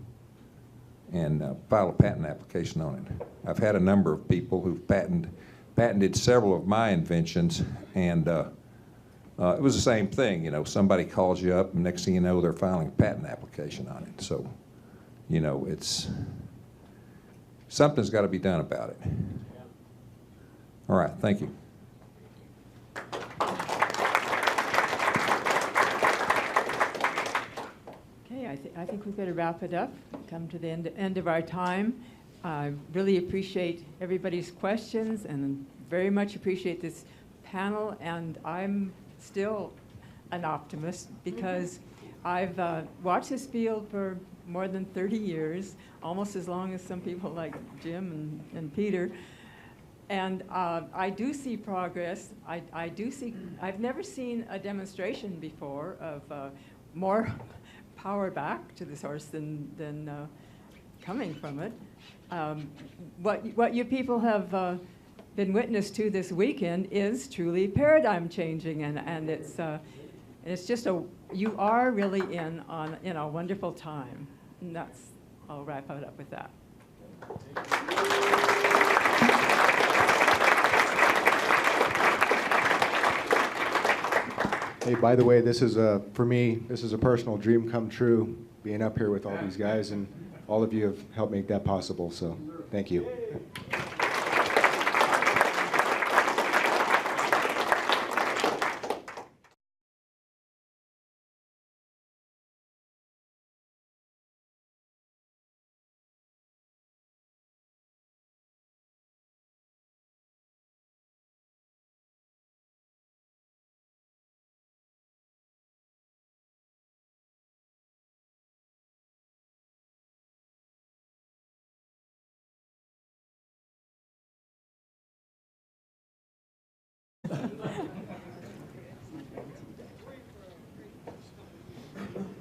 and file a patent application on it. I've had a number of people who've patented several of my inventions, and it was the same thing. You know, somebody calls you up, and next thing you know, they're filing a patent application on it. So, you know, something's got to be done about it. All right, thank you. Okay, I think we better wrap it up, come to the end of our time. I really appreciate everybody's questions and very much appreciate this panel, and I'm still an optimist because I've watched this field for more than 30 years, almost as long as some people like Jim and Peter. And I do see progress. I've never seen a demonstration before of more power back to the source than coming from it. What you people have been witness to this weekend is truly paradigm changing, and it's just you are really in a wonderful time. And I'll wrap it up with that. Hey, by the way, this is for me, this is a personal dream come true, being up here with all these guys, and all of you have helped make that possible, so thank you.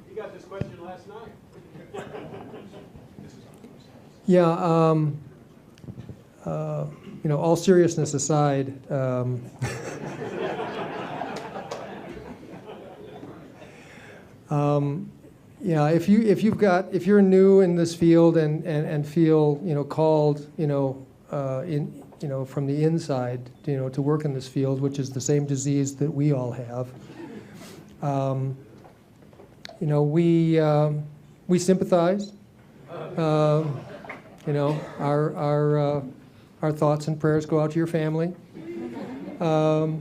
You got this question last night. Yeah, you know, all seriousness aside, yeah, if you're new in this field and feel, you know, called, you know, from the inside, you know, to work in this field, which is the same disease that we all have, you know, we sympathize. You know, our thoughts and prayers go out to your family. But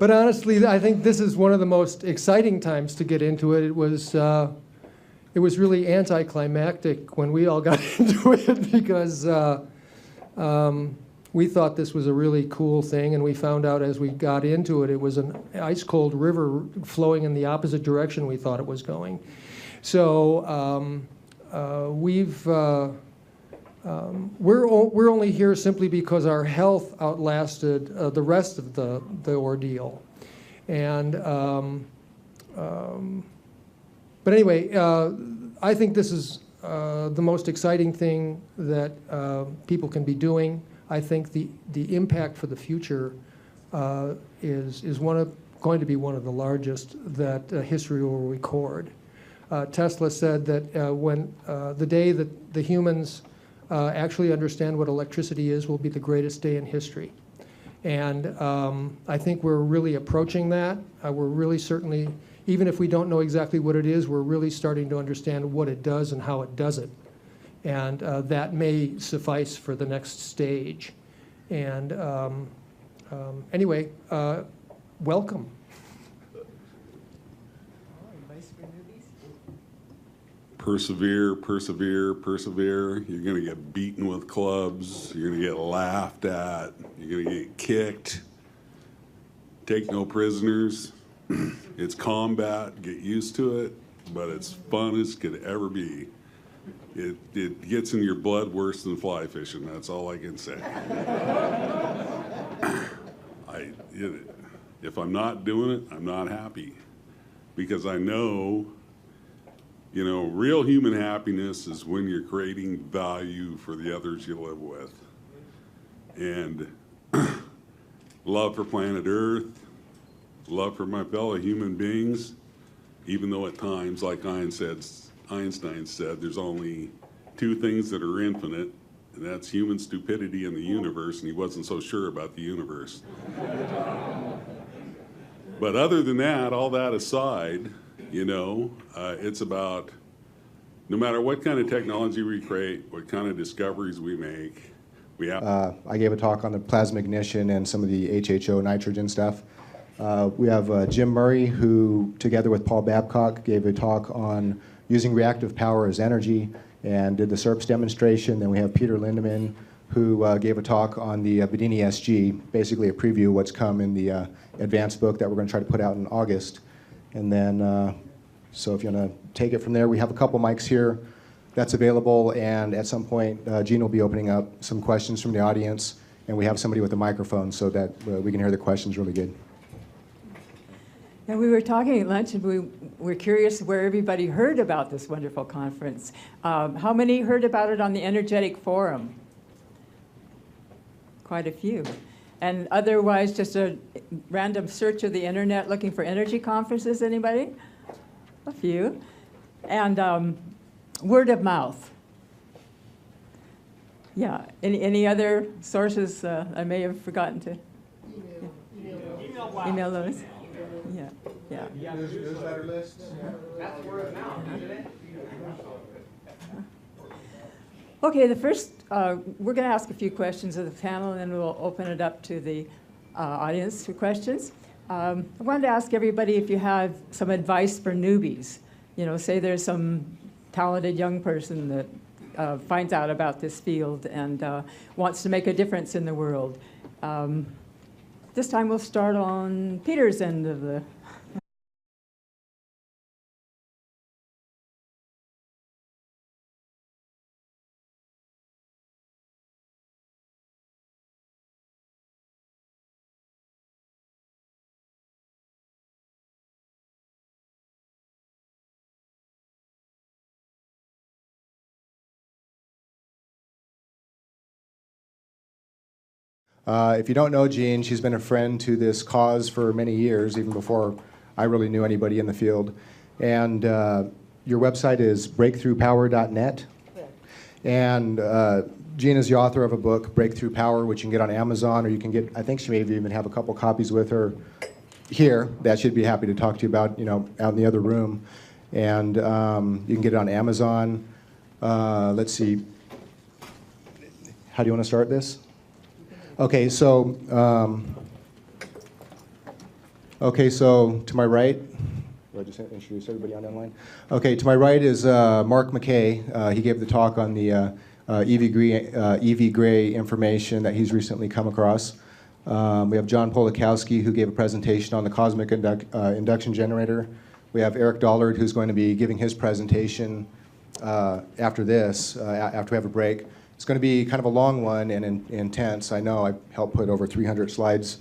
honestly, I think this is one of the most exciting times to get into it. It was really anticlimactic when we all got into it because we thought this was a really cool thing, and we found out as we got into it, it was an ice-cold river flowing in the opposite direction we thought it was going. So we're only here simply because our health outlasted the rest of the ordeal, and but anyway, I think this is the most exciting thing that people can be doing. I think the impact for the future is going to be one of the largest that history will record. Tesla said that when the day that the humans actually understand what electricity is will be the greatest day in history. And I think we're really approaching that. We're really certainly, even if we don't know exactly what it is, we're really starting to understand what it does and how it does it. And that may suffice for the next stage. And anyway, welcome. Persevere, persevere, persevere. You're going to get beaten with clubs. You're going to get laughed at. You're going to get kicked. Take no prisoners. It's combat. Get used to it. But it's fun as could ever be. It gets in your blood worse than fly fishing. That's all I can say. If I'm not doing it, I'm not happy. Because I know, you know, real human happiness is when you're creating value for the others you live with. And love for planet Earth, love for my fellow human beings, even though at times, like Einstein said, there's only two things that are infinite, and that's human stupidity and the universe, and he wasn't so sure about the universe. But other than that, all that aside, you know, it's about no matter what kind of technology we create, what kind of discoveries we make, we have. I gave a talk on the plasma ignition and some of the HHO nitrogen stuff. We have Jim Murray, who, together with Paul Babcock, gave a talk on using reactive power as energy and did the SERPs demonstration. Then we have Peter Lindemann, who gave a talk on the Bedini SG, basically a preview of what's come in the advanced book that we're going to try to put out in August. And then, so if you want to take it from there, we have a couple mics here that's available, and at some point, Jeane will be opening up some questions from the audience, and we have somebody with a microphone so that we can hear the questions really good. And we were talking at lunch, and we were curious where everybody heard about this wonderful conference. How many heard about it on the Energetic Forum? Quite a few. And otherwise, just a random search of the internet looking for energy conferences, anybody? A few. And word of mouth. Yeah, any other sources I may have forgotten to? Email those. Yeah, yeah. Yeah, newsletter lists. That's word of mouth, isn't it? Okay, the first, we're going to ask a few questions of the panel, and then we'll open it up to the audience for questions. I wanted to ask everybody if you have some advice for newbies. You know, say there's some talented young person that finds out about this field and wants to make a difference in the world. This time we'll start on Peter's end of the... If you don't know Jeane, she's been a friend to this cause for many years, even before I really knew anybody in the field. And your website is breakthroughpower.net. And Jeane is the author of a book, Breakthrough Power, which you can get on Amazon, or you can get, I think she may even have a couple copies with her here that she'd be happy to talk to you about, you know, out in the other room. And you can get it on Amazon. Let's see. How do you want to start this? Okay, so to my right, do I just introduce everybody on that line? Okay, to my right is Mark McKay. He gave the talk on the EV Gray information that he's recently come across. We have John Polakowski, who gave a presentation on the cosmic induction generator. We have Eric Dollard, who's going to be giving his presentation after this, after we have a break. It's going to be kind of a long one and intense. I know I helped put over 300 slides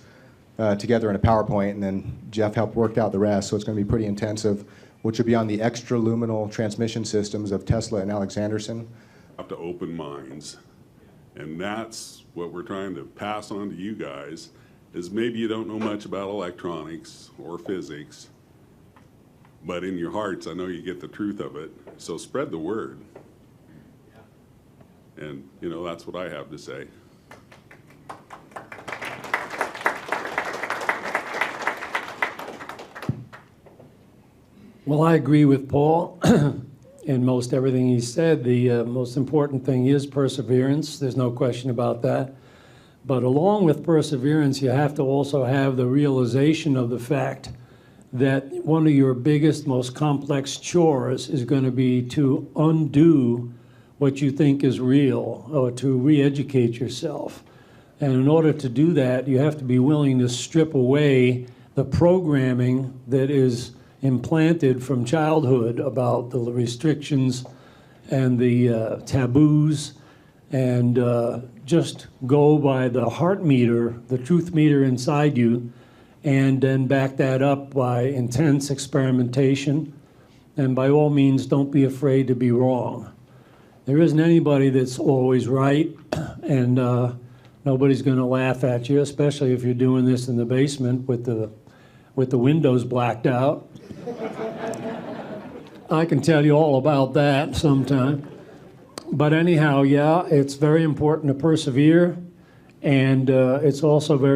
together in a PowerPoint, and then Jeff helped work out the rest, so it's going to be pretty intensive, which will be on the extraluminal transmission systems of Tesla and Alexanderson. Have to open minds, and that's what we're trying to pass on to you guys, is maybe you don't know much about electronics or physics, but in your hearts, I know you get the truth of it, so spread the word. And, you know, that's what I have to say. Well, I agree with Paul in most everything he said. The most important thing is perseverance. There's no question about that. But along with perseverance, you have to also have the realization of the fact that one of your biggest, most complex chores is going to be to undo what you think is real, or to re-educate yourself. And in order to do that, you have to be willing to strip away the programming that is implanted from childhood about the restrictions and the taboos, and just go by the heart meter, the truth meter inside you, and then back that up by intense experimentation. And by all means, don't be afraid to be wrong. There isn't anybody that's always right, and nobody's going to laugh at you, especially if you're doing this in the basement with the windows blacked out. I can tell you all about that sometime. But anyhow, yeah, it's very important to persevere, and it's also very